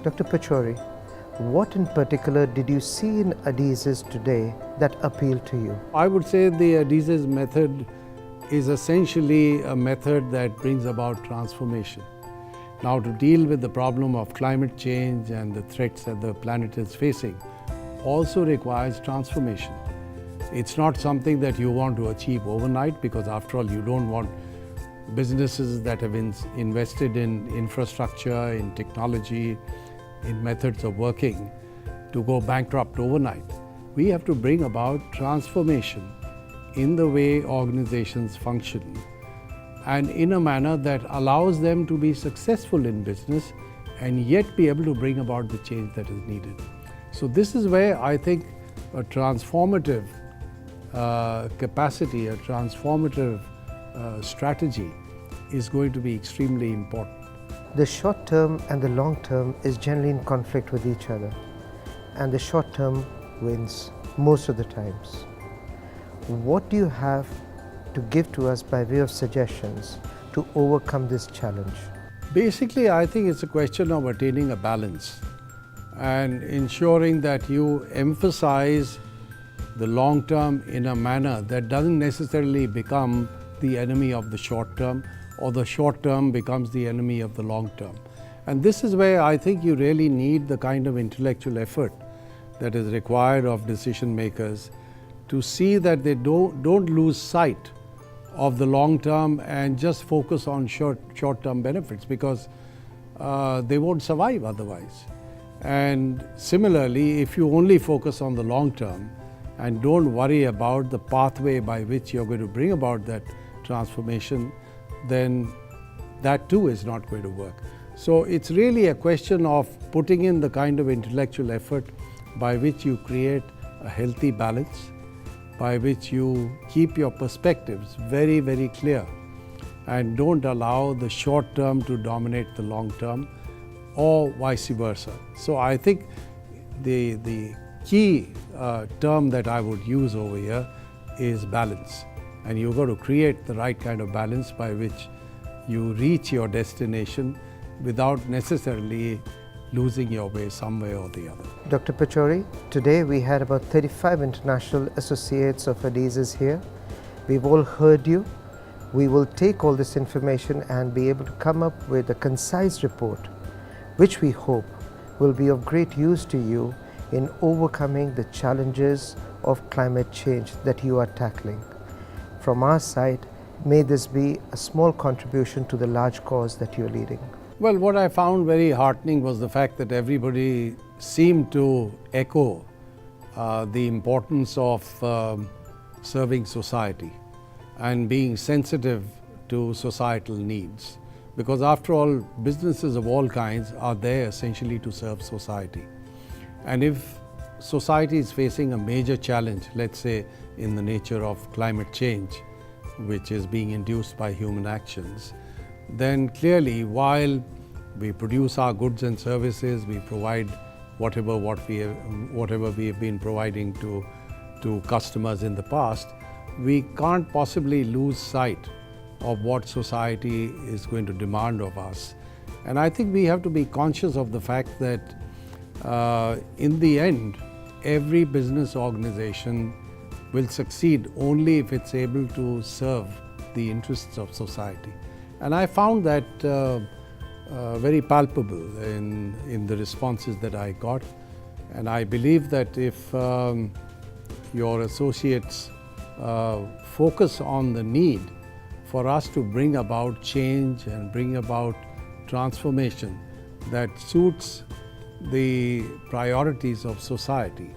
Dr. Pachauri, what in particular did you see in adhesives today that appealed to you? I would say the adhesives method is essentially a method that brings about transformation. Now, to deal with the problem of climate change and the threats that the planet is facing also requires transformation. It's not something that you want to achieve overnight, because after all, you don't want businesses that have invested in infrastructure, in technology, in methods of working to go bankrupt overnight. We have to bring about transformation in the way organizations function, and in a manner that allows them to be successful in business and yet be able to bring about the change that is needed. So this is where I think a transformative capacity, a transformative strategy is going to be extremely important. The short term and the long term is generally in conflict with each other, and the short term wins most of the times. What do you have to give to us by way of suggestions to overcome this challenge? Basically, I think it's a question of attaining a balance and ensuring that you emphasize the long term in a manner that doesn't necessarily become the enemy of the short term, or the short term becomes the enemy of the long term. And this is where I think you really need the kind of intellectual effort that is required of decision makers to see that they don't lose sight of the long term and just focus on short term benefits, because they won't survive otherwise. And similarly, if you only focus on the long term and don't worry about the pathway by which you're going to bring about that transformation, then that too is not going to work. So it's really a question of putting in the kind of intellectual effort by which you create a healthy balance, by which you keep your perspectives very, very clear and don't allow the short term to dominate the long term, or vice versa. So I think the key term that I would use over here is balance. And you've got to create the right kind of balance by which you reach your destination without necessarily losing your way some way or the other. Dr. Pachauri, today we had about 35 international associates of adhesives here. We've all heard you. We will take all this information and be able to come up with a concise report, which we hope will be of great use to you in overcoming the challenges of climate change that you are tackling. From our side, may this be a small contribution to the large cause that you're leading. Well, what I found very heartening was the fact that everybody seemed to echo the importance of serving society and being sensitive to societal needs. Because after all, businesses of all kinds are there essentially to serve society. And if society is facing a major challenge, let's say in the nature of climate change, which is being induced by human actions, then clearly, while we produce our goods and services, we provide whatever we have been providing to customers in the past, we can't possibly lose sight of what society is going to demand of us. And I think we have to be conscious of the fact that in the end, every business organization will succeed only if it's able to serve the interests of society. And I found that very palpable in the responses that I got. And I believe that if your associates focus on the need for us to bring about change and bring about transformation that suits the priorities of society,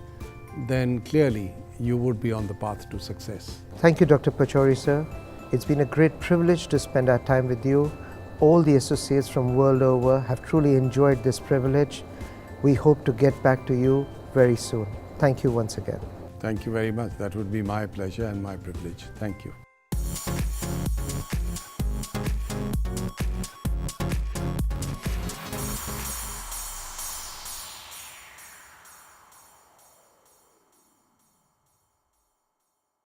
then clearly you would be on the path to success. Thank you, Dr. Pachauri, sir. It's been a great privilege to spend our time with you. All the associates from world over have truly enjoyed this privilege. We hope to get back to you very soon. Thank you once again. Thank you very much. That would be my pleasure and my privilege. Thank you.